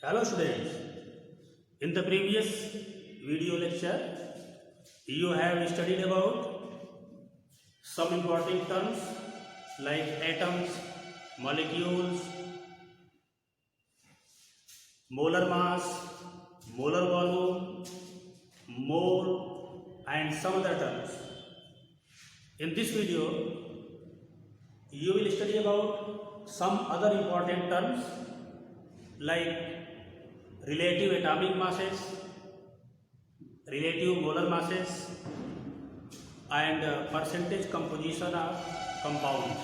Hello students, in the previous video lecture you have studied about some important terms like atoms, molecules, molar mass, molar volume, mole and some other terms. In this video you will study about some other important terms like relative atomic masses, relative molar masses and percentage composition of compounds.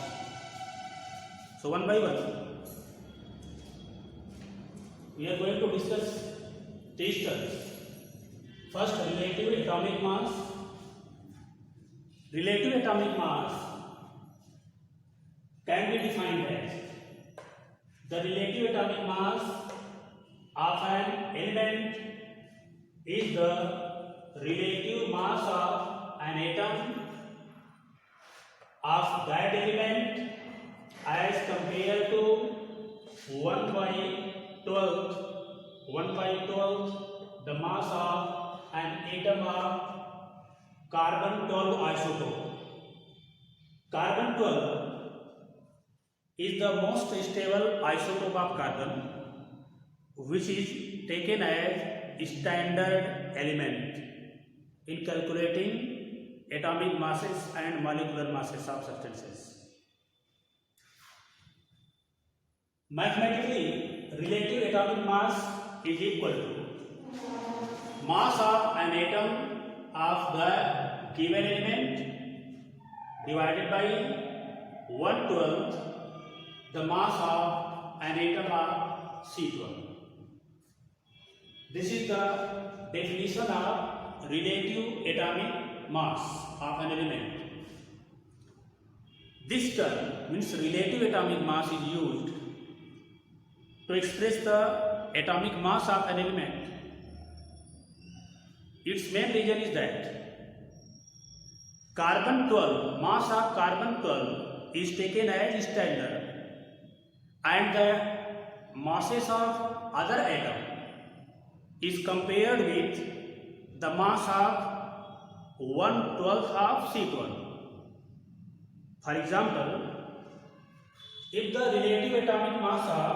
So one by one we are going to discuss these terms. First, relative atomic mass. Relative atomic mass can be defined as the relative atomic mass of an element is the relative mass of an atom of that element as compared to 1/12 the mass of an atom of carbon 12 isotope. Carbon 12 is the most stable isotope of carbon, which is taken as standard element in calculating atomic masses and molecular masses of substances. Mathematically, relative atomic mass is equal to mass of an atom of the given element divided by 1/12 the mass of an atom of C12. This is the definition of relative atomic mass of an element. This term means relative atomic mass is used to express the atomic mass of an element. Its main reason is that carbon 12, mass of carbon 12 is taken as standard and the masses of other atom is compared with the mass of 1/12 of C12. For example, if the relative atomic mass of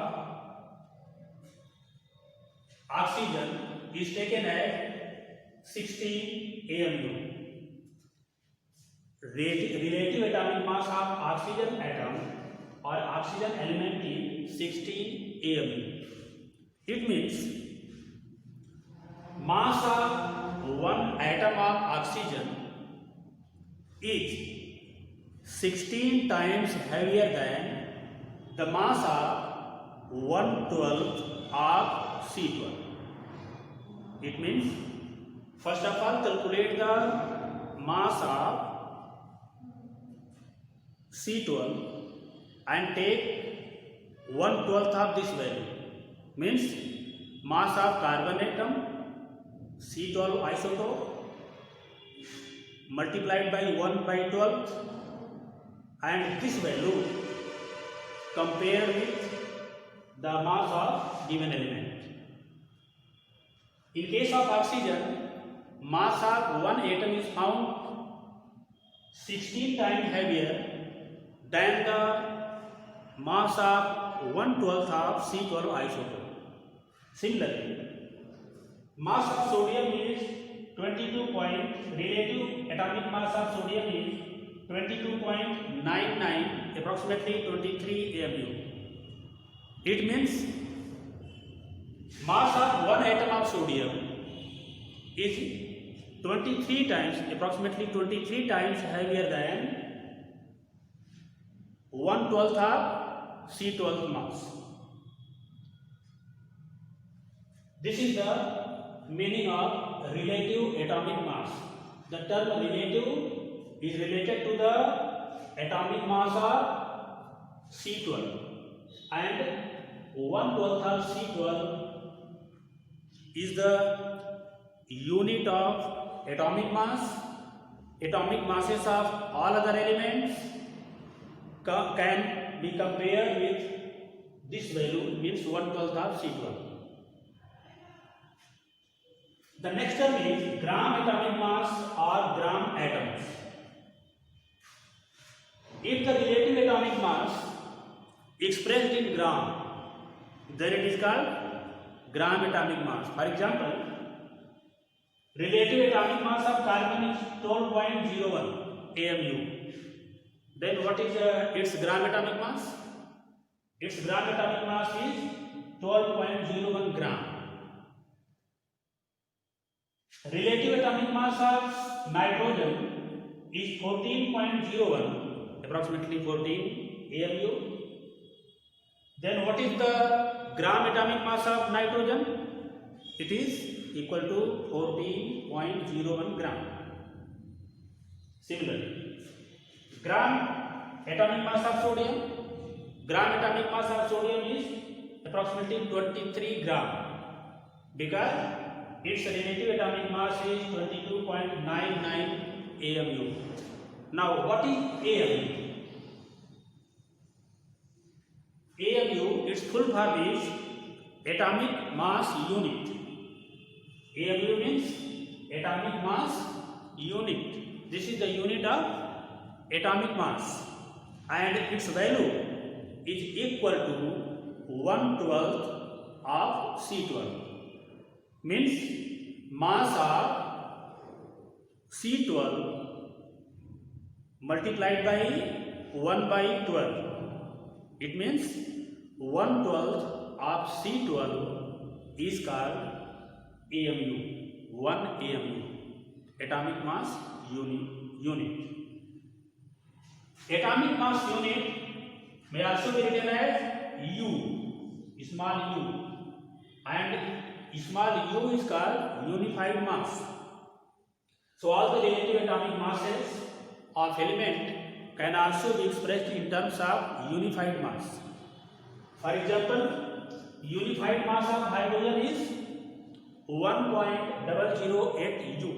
oxygen is taken as 16 AMU, relative atomic mass of oxygen atom or oxygen element is 16 AMU. It means mass of one atom of oxygen is 16 times heavier than the mass of 1/12 of C12. It means first of all calculate the mass of C12 and take 1/12 of this value, means mass of carbon atom C12 isotope multiplied by 1/12 and this value compared with the mass of given element. In case of oxygen, mass of one atom is found 16 times heavier than the mass of 1/12 of C12 isotope. Similarly, mass of sodium is 22 relative atomic mass of sodium is 22.99, approximately 23 AMU. It means mass of one atom of sodium is 23 times, approximately 23 times heavier than 1/12 of C12 mass. This is the meaning of relative atomic mass. The term relative is related to the atomic mass of C12 and 1/12 of C12 is the unit of atomic mass. Atomic masses of all other elements can be compared with this value, means 1/12 of C12. The next term is gram atomic mass or gram atoms. If the relative atomic mass expressed in gram, then it is called gram atomic mass. For example, relative atomic mass of carbon is 12.01 AMU. Then what is its gram atomic mass? Its gram atomic mass is 12.01 gram. Relative atomic mass of nitrogen is 14.01, approximately 14 AMU. Then what is the gram atomic mass of nitrogen? It is equal to 14.01 gram. Similarly, gram atomic mass of sodium. Gram atomic mass of sodium is approximately 23 gram because its relative atomic mass is 22.99 AMU. Now, what is AMU? AMU, its full form is atomic mass unit. AMU means atomic mass unit. This is the unit of atomic mass, and its value is equal to 1/12 of C12. Means mass of C12 multiplied by 1/12. It means 1/12 of C12 is called AMU. 1 AMU, atomic mass unit. Atomic mass unit may also be written as U, small u, and small u is called unified mass. So all the relative atomic masses of element can also be expressed in terms of unified mass. For example, unified mass of hydrogen is 1.008 U.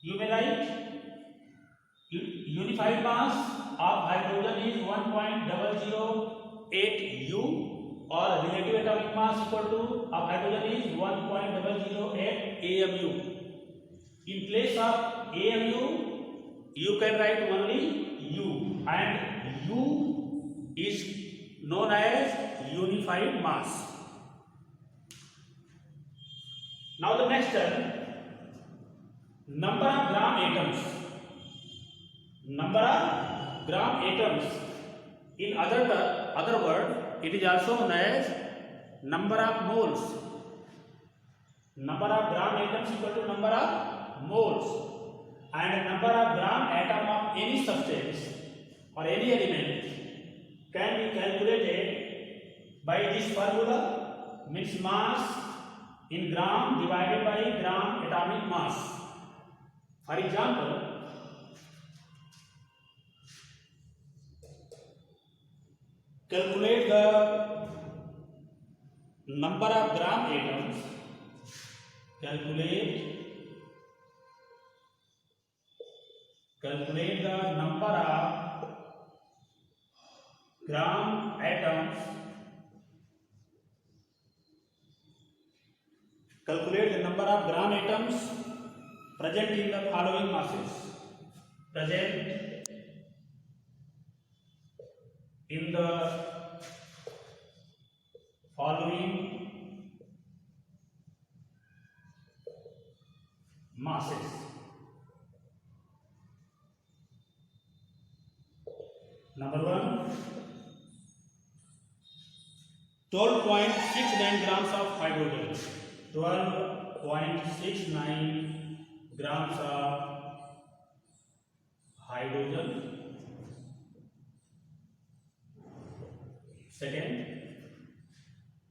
You may write unified mass of hydrogen is 1.008 U, or relative atomic mass equal to of hydrogen is 1.008 AMU. In place of AMU, you can write only U, and U is known as unified mass. Now the next term, number of gram atoms. Number of gram atoms. In other word, it is also known as number of moles. Number of gram atoms equal to number of moles, and number of gram atom of any substance or any element can be calculated by this formula, means mass in gram divided by gram atomic mass. For example, calculate the number of gram atoms. Calculate the number of gram atoms. Calculate the number of gram atoms present in the following masses. Present in the following masses. Number 1, 12.69 grams of hydrogen. 12.69 grams of hydrogen. Second,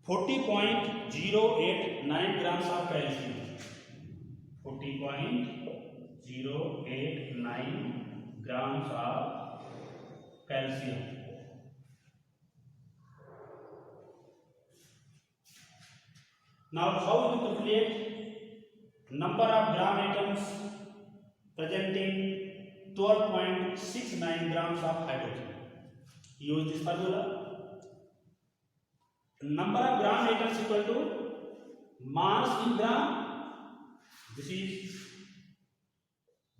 40.089 grams of calcium. 40.089 grams of calcium. Now, how to calculate number of gram atoms presenting 12.69 grams of hydrogen? Use this formula. Number of gram atoms equal to mass in gram. This is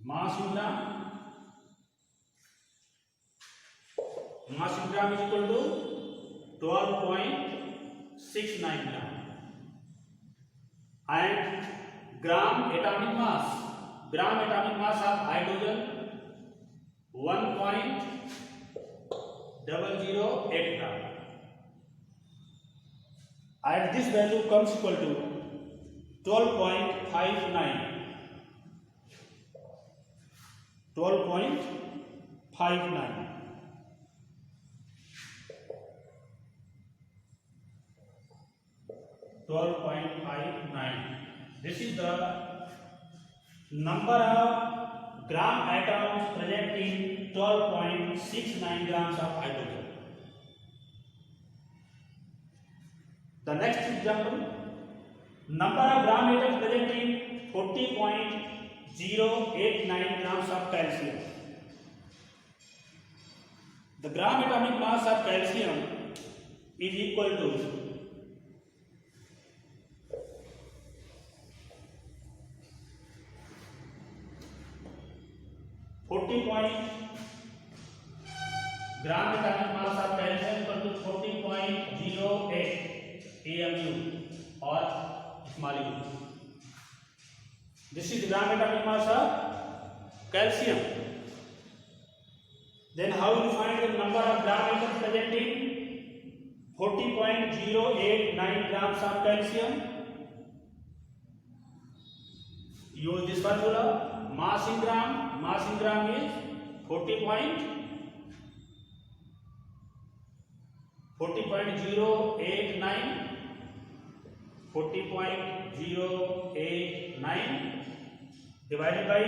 mass in gram. Mass in gram is equal to 12.69 gram. And gram atomic mass of hydrogen 1.008 gram. And this value comes equal to 12.59. 12.59. This is the number of gram atoms present in 12.69 grams of hydrogen. The next example, number of gram atoms present in 40.089 grams of calcium. The gram atomic mass of calcium is equal to 40 gram atomic mass of calcium equal to 40.08 AMU or molecule. This is gram atomic mass of calcium. Then how will you find the number of gram atoms present in 40.089 grams of calcium? Use this formula. Mass in gram is 40.089 divided by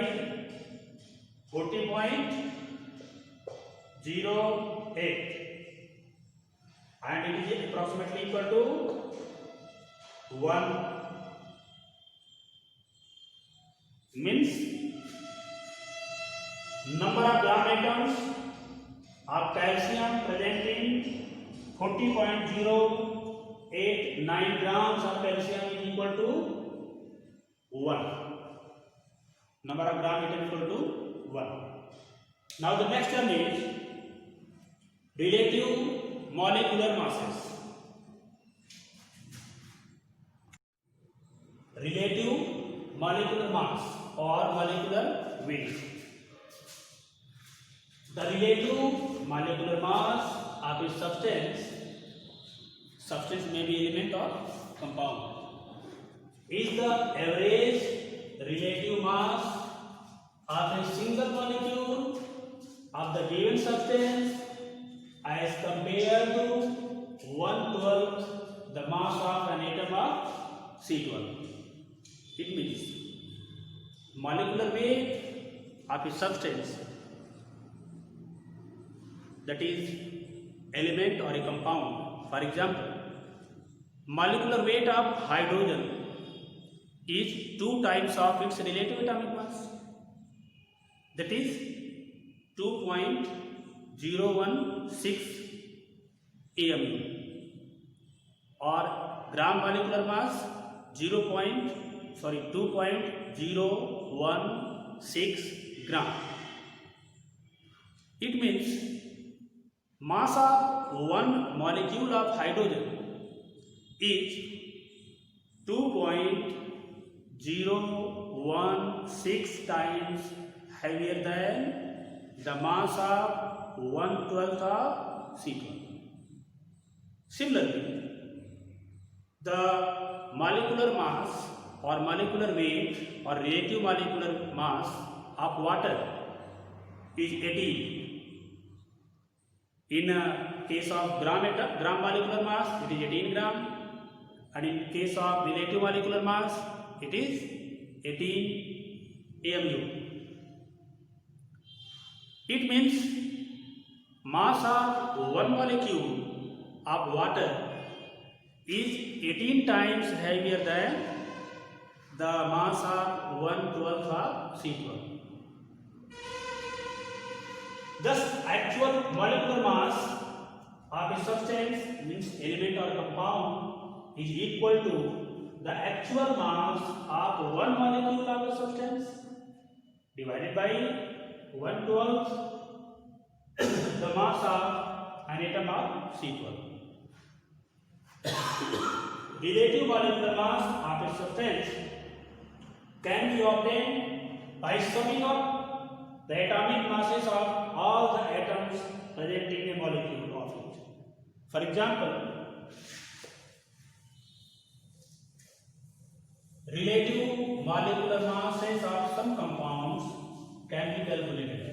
40.08 and it is approximately equal to 1. Means number of gram atoms of calcium present in 40.089 grams of calcium is equal to 1. Number of gram atom equal to 1. Now the next term is relative molecular masses. Relative molecular mass or molecular weight. The relative molecular mass of a substance may be element or compound, is the average relative mass of a single molecule of the given substance as compared to 1/12 the mass of an atom of C12. It means molecular weight of a substance, that is element or a compound. For example, molecular weight of hydrogen is 2 times of its relative atomic mass, that is 2.016 AMU, or gram molecular mass 2.016 gram. It means mass of one molecule of hydrogen is 2.016 times heavier than the mass of 1/12 of C12. Similarly, the molecular mass or molecular weight or relative molecular mass of water is 18. In case of gram molecular mass, it is 18 gram, and in case of relative molecular mass, it is 18 AMU. It means mass of one molecule of water is 18 times heavier than the mass of 1/12 of C12. Thus, actual molecular mass of a substance, means element or compound, is equal to the actual mass of one molecule of the substance divided by 1/12 the mass of an atom of C12. Relative molecular mass of a substance can be obtained by summing up the atomic masses of all the atoms present in a molecule of it. For example, relative molecular masses of some compounds can be calculated as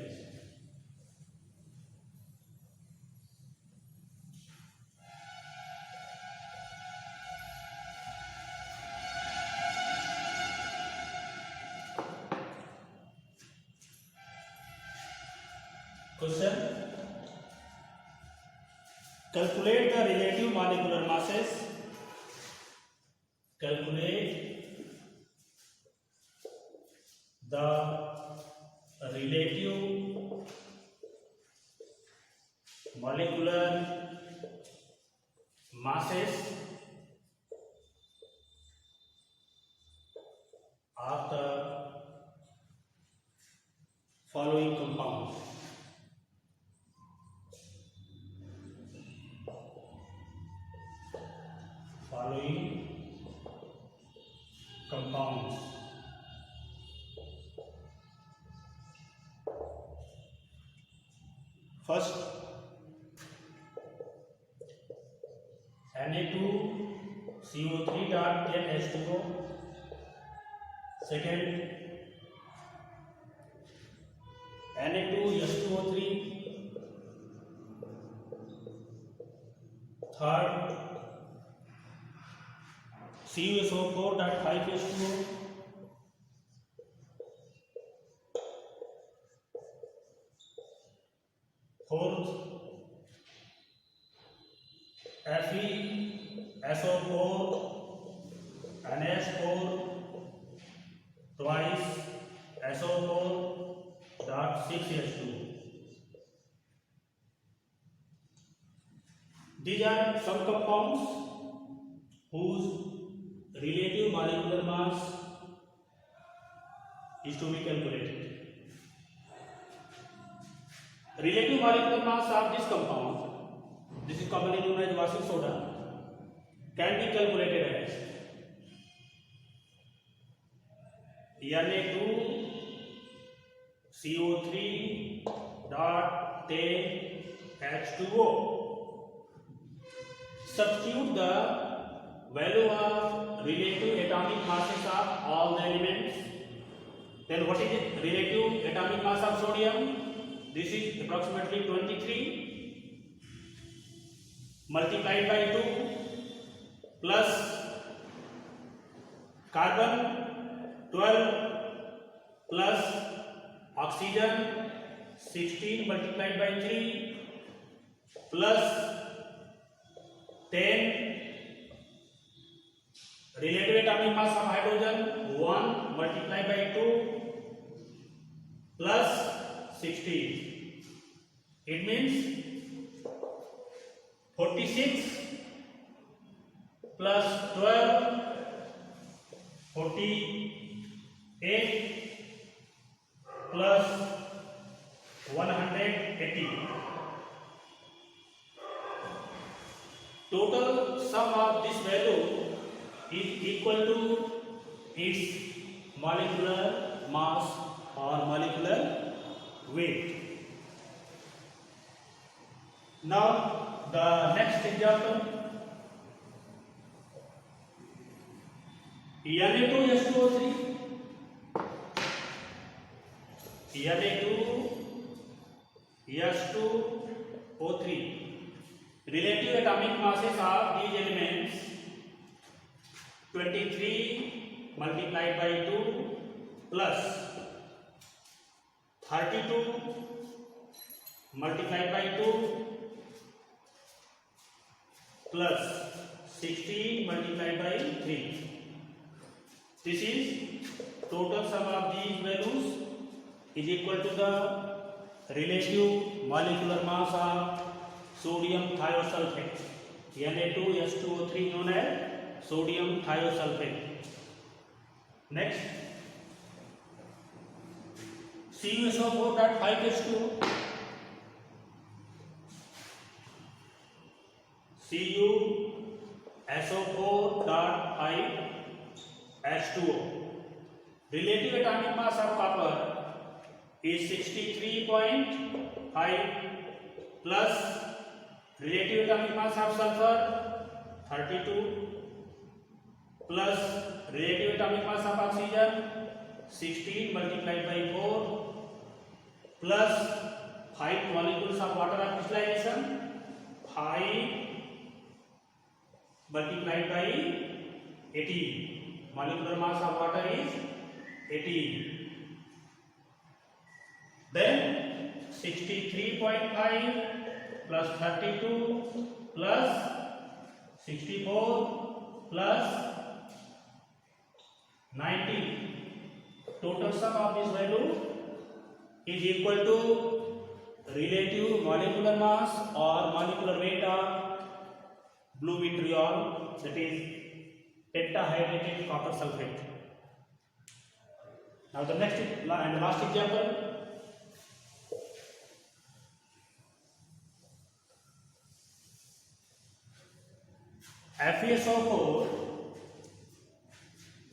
question. Calculate the relative molecular masses. Calculate the relative molecular masses of the following compounds. Following compounds. First, Na2CO3.10H2O. Second, Na2S2O3. Third, CuSO4.5H2O. Fourth, FeSO4 NH4 twice SO4.6H2. These are some compounds whose relative molecular mass is to be calculated. Relative molecular mass of this compound, this is commonly known as washing soda, can be calculated as Na2CO3.10H2O. Substitute the value of relative atomic masses of all the elements. Then what is the relative atomic mass of sodium? This is approximately 23 multiplied by 2 plus carbon 12 plus oxygen 16 multiplied by 3 plus 10 relative atomic mass of hydrogen 1 multiplied by 2 plus 16. It means 46 plus 12 48 plus 180. Total sum of this value is equal to its molecular mass or molecular weight. Now the next example, Na2S2O3. Na2S2O3. Relative atomic masses of these elements 23 multiplied by 2 plus 32 multiplied by 2 plus 16 multiplied by 3. This is total sum of these values is equal to the relative molecular mass of sodium thiosulfate Na2S2O3 known as sodium thiosulfate. Next, CuSO4.5H2O. CuSO4.5H2O. Relative atomic mass of copper is 63.5 plus relative atomic mass of sulfur 32 plus relative atomic mass of oxygen 16 multiplied by 4 plus 5 molecules of water of crystallization 5 multiplied by 18. Molecular mass of water is 18. Then 63.5 plus 32 plus 64 plus 90. Total sum of this value is equal to relative molecular mass or molecular weight of blue vitriol, that is pentahydrated copper sulfate. Now the next and the last example. FeSO4,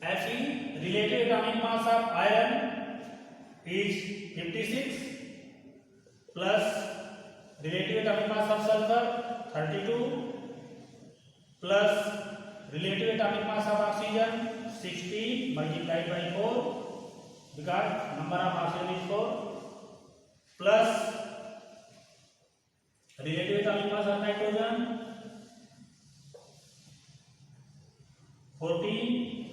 Fe relative atomic mass of iron is 56 plus relative atomic mass of sulfur 32 plus relative atomic mass of oxygen 16 multiplied by 4 because number of oxygen is 4 plus relative atomic mass of nitrogen 14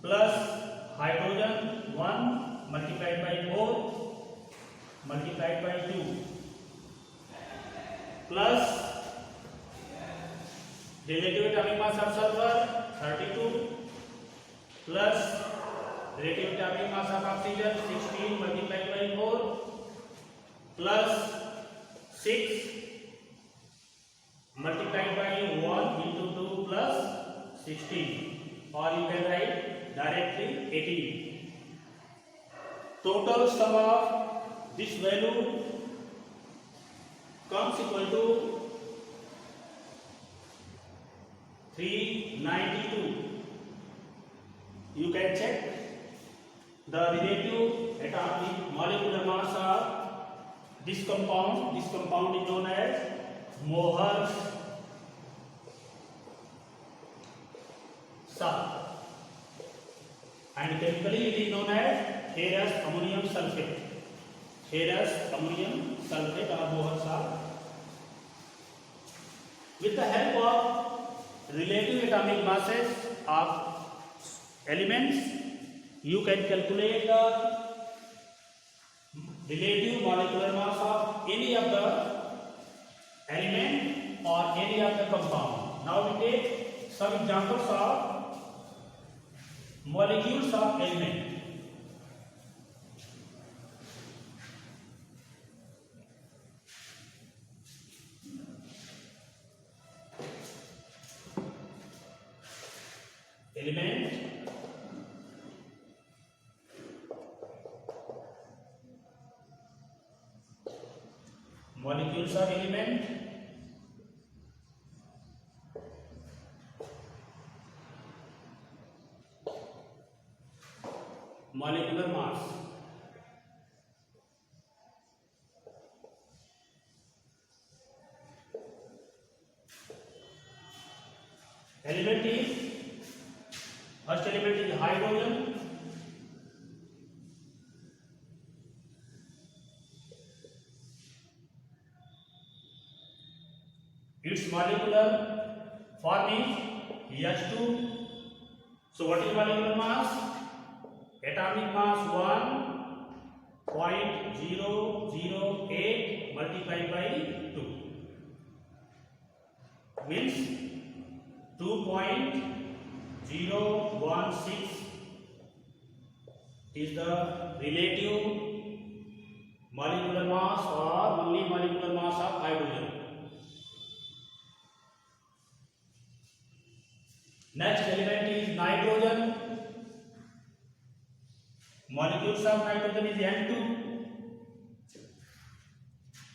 plus hydrogen 1 multiplied by 4 multiplied by 2 plus relative atomic mass of sulfur 32 plus relative atomic mass of oxygen 16 multiplied by 4 plus 6 multiplied by 1 into 2 plus 16, or you can write directly 18. Total sum of this value comes equal to 392. You can check the relative atomic molecular mass of this compound. This compound is known as Mohr's salt, and chemically it is known as ferrous ammonium sulfate. Ferrous ammonium sulfate or Mohr's salt. With the help of relative atomic masses of elements, you can calculate the relative molecular mass of any of the element or any of the compound. Now we take some examples of molecules of element. Element, molecules of element, molecular mass. Element is, first element is hydrogen. Its molecular form is H2. So what is molecular mass? Atomic mass 1.008 multiplied by 2 means 2.016 is the relative molecular mass or only molecular mass of hydrogen. Next element is nitrogen. Molecules of nitrogen is N2.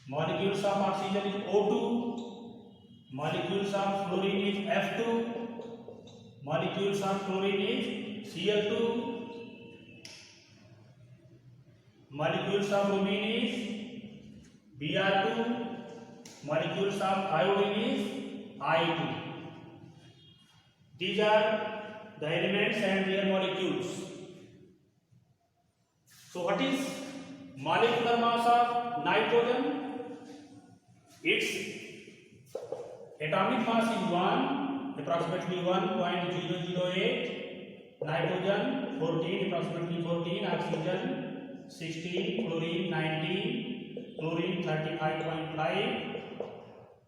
Molecules of oxygen is O2. Molecules of fluorine is F2. Molecules of chlorine is Cl2. Molecules of bromine is Br2. Molecules of iodine is I2. These are the elements and their molecules. So what is molecular mass of nitrogen? Its atomic mass is 1, approximately 1.008, nitrogen 14, approximately 14, oxygen 16, fluorine 19, chlorine 35.5,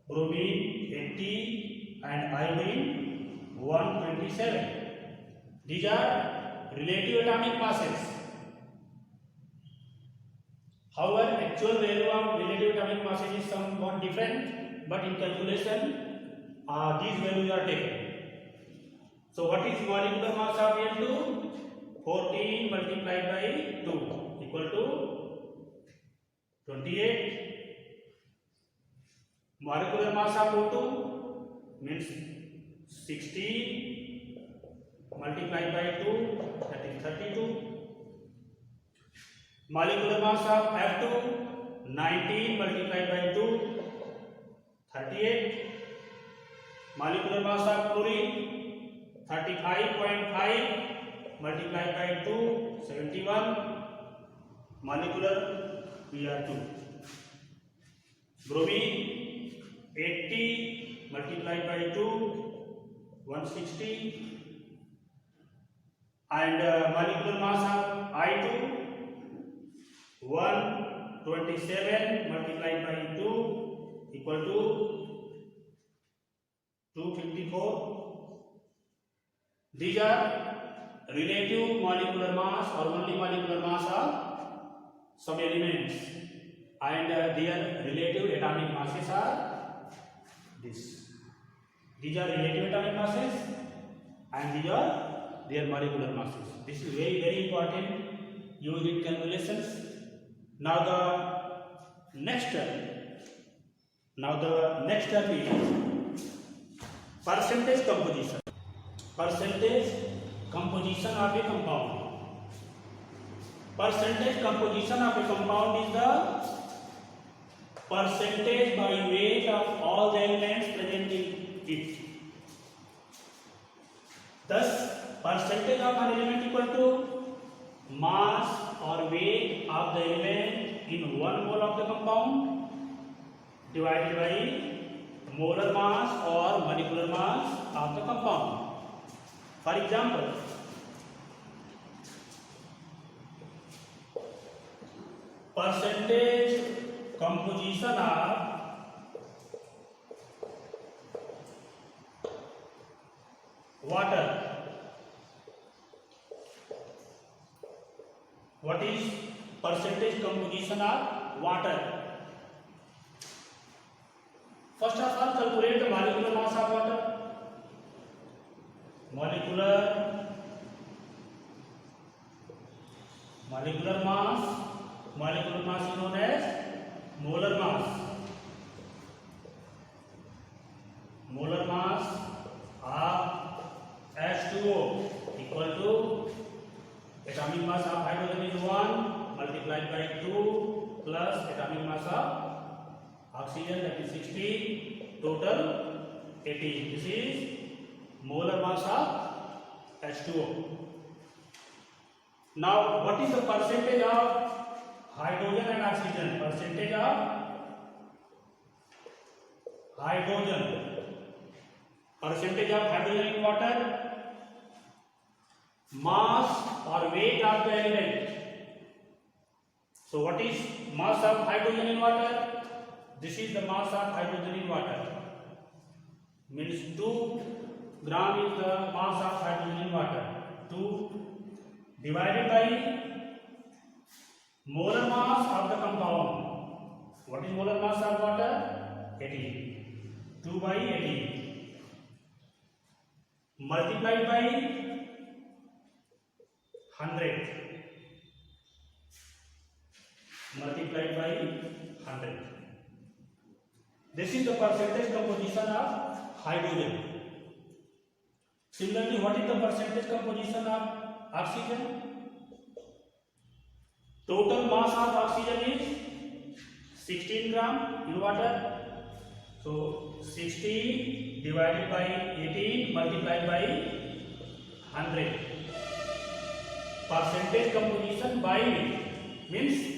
bromine 80, and iodine 127. These are relative atomic masses. However, actual value of relative atomic masses is somewhat different, but in calculation, these values are taken. So, what is molecular mass of N2? 14 multiplied by 2 equal to 28. Molecular mass of O2 means 16 multiplied by 2, that is 32. Molecular mass of F2 19 multiplied by 2, 38. Molecular mass of chlorine 35.5 multiplied by 2, 71. Molecular Br2. Bromine 80 multiplied by 2, 160. And molecular mass of I2 127 multiplied by 2 equal to 254. These are relative molecular mass or only molecular mass of some elements, and their relative atomic masses are this. These are relative atomic masses and these are their molecular masses. This is very, very important. Use in calculations. Now the next step is percentage composition. Percentage composition of a compound. Percentage composition of a compound is the percentage by weight of all the elements present in it. Thus, percentage of an element equal to mass or weight of the element in 1 mole of the compound divided by molar mass or molecular mass of the compound. For example, percentage composition of water. What is percentage composition of water? First of all, calculate the molecular mass of water. Molecular mass is known as molar mass. Molar mass of H2O equal to atomic mass of hydrogen is 1 multiplied by 2 plus atomic mass of oxygen, that is 16, total 18. This is molar mass of H2O. Now, what is the percentage of hydrogen and oxygen? Percentage of hydrogen in water. Mass or weight of the element. So, what is mass of hydrogen in water? This is the mass of hydrogen in water. Means 2 gram is the mass of hydrogen in water. 2 divided by molar mass of the compound. What is molar mass of water? 18. 2 by 18. multiplied by 100, multiplied by 100. This is the percentage composition of hydrogen. Similarly, what is the percentage composition of oxygen? Total mass of oxygen is 16 gram in water. So 16 divided by 18 multiplied by 100. Percentage composition by means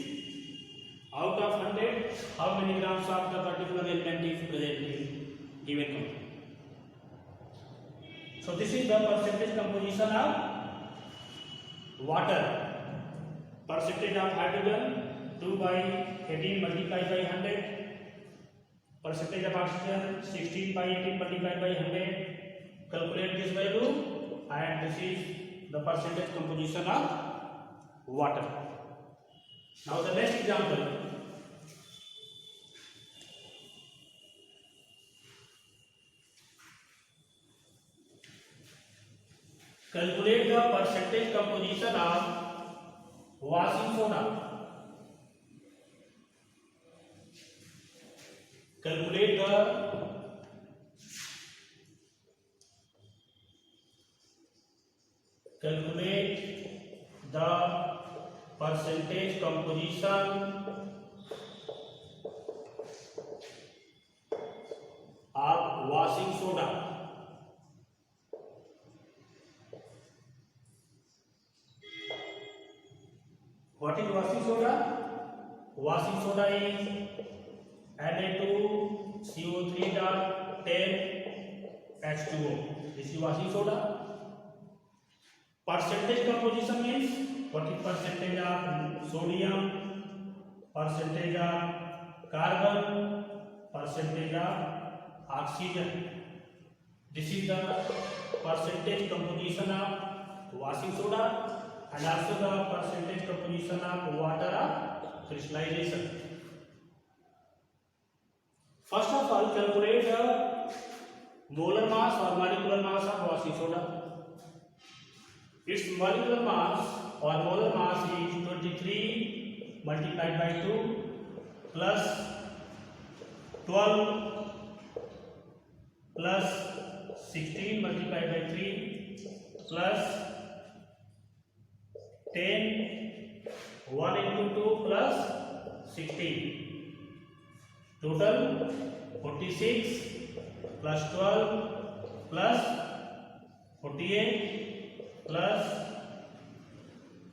out of 100 how many grams of the particular element is present in given compound. So this is the percentage composition of water. Percentage of hydrogen 2 by 18 multiplied by 100. Percentage of oxygen 16 by 18 multiplied by 100. Calculate this value, and this is the percentage composition of water. Now the next example. Calculate the percentage composition of washing soda. Calculate the percentage composition of washing soda. What is washing soda? Washing soda is Na2CO3.10H2O. This is washing soda. Percentage composition means what is percentage of sodium, percentage of carbon, percentage of oxygen. This is the percentage composition of washing soda, and also the percentage composition of water of crystallization. First of all, calculate the molar mass or molecular mass of washing soda. Its molecular mass or molar mass is 23 multiplied by 2 plus 12 plus 16 multiplied by 3 plus 10, 1 into 2 plus 16. Total 46 plus 12 plus 48 plus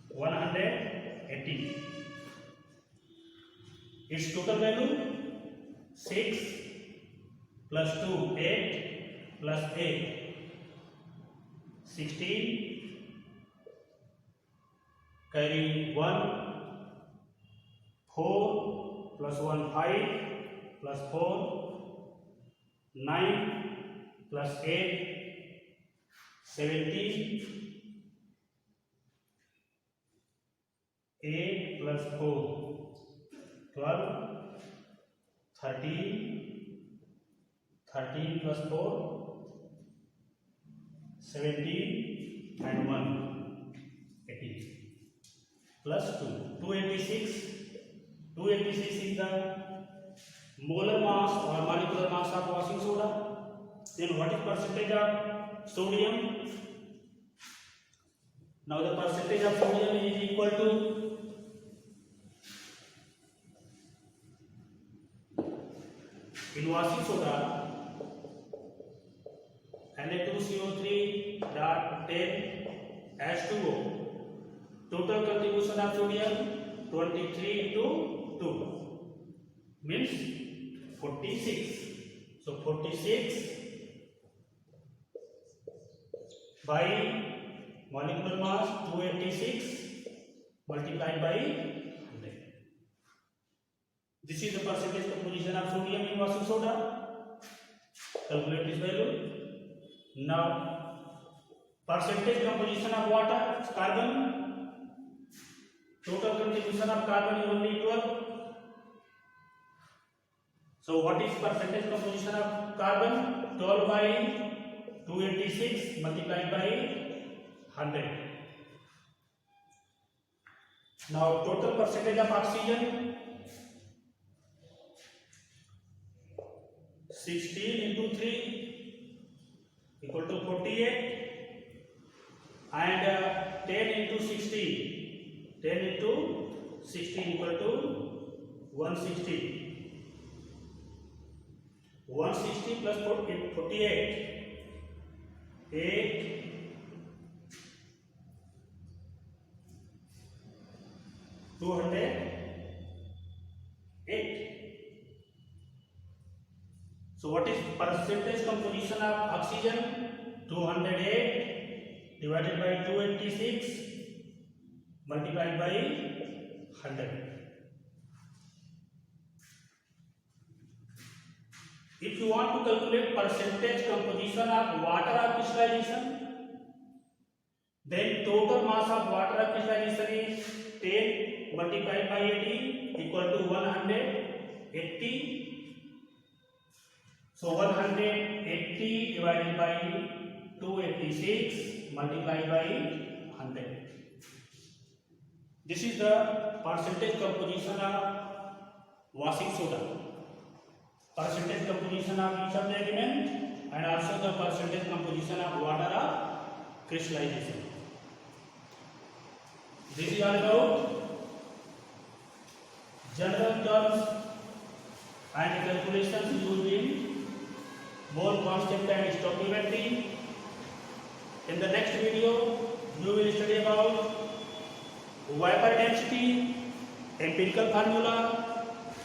180. Its total value 6 plus 2 8 plus 8 16. Carry 1 4 plus 1 5 plus 4 9 plus 8 17 8 plus 4 12 13 13 plus 4 17 and 1 18 plus 2 286. 286 is the molar mass or molecular mass of washing soda. Then what is percentage of sodium? Now the percentage of sodium is equal to in washing soda Na2CO3.10H2O. Total contribution of sodium 23 into 2 means 46. So 46 by molecular mass 286 multiplied by 100. This is the percentage composition of sodium in washing soda. Calculate this value. Now percentage composition of water, carbon. Total contribution of carbon is only 12. So what is percentage composition of carbon? 12 by 286 multiplied by 100. Now total percentage of oxygen 16 into 3 equal to 48, and 10 into 16 equal to 160. 160 plus 48 8 208. So what is percentage composition of oxygen? 208 divided by 286 multiplied by 100. If you want to calculate percentage composition of water of crystallization, then total mass of water of crystallization is 10 multiplied by 18 equal to 180. So 180 divided by 286 multiplied by 100. This is the percentage composition of washing soda, percentage composition of each of the element, and also the percentage composition of water of crystallization. This is all about general terms and calculations used in mole concept and stoichiometry. In the next video, you will study about vapor density, empirical formula,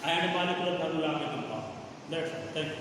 and molecular formula of the compound. That's all. Thank you.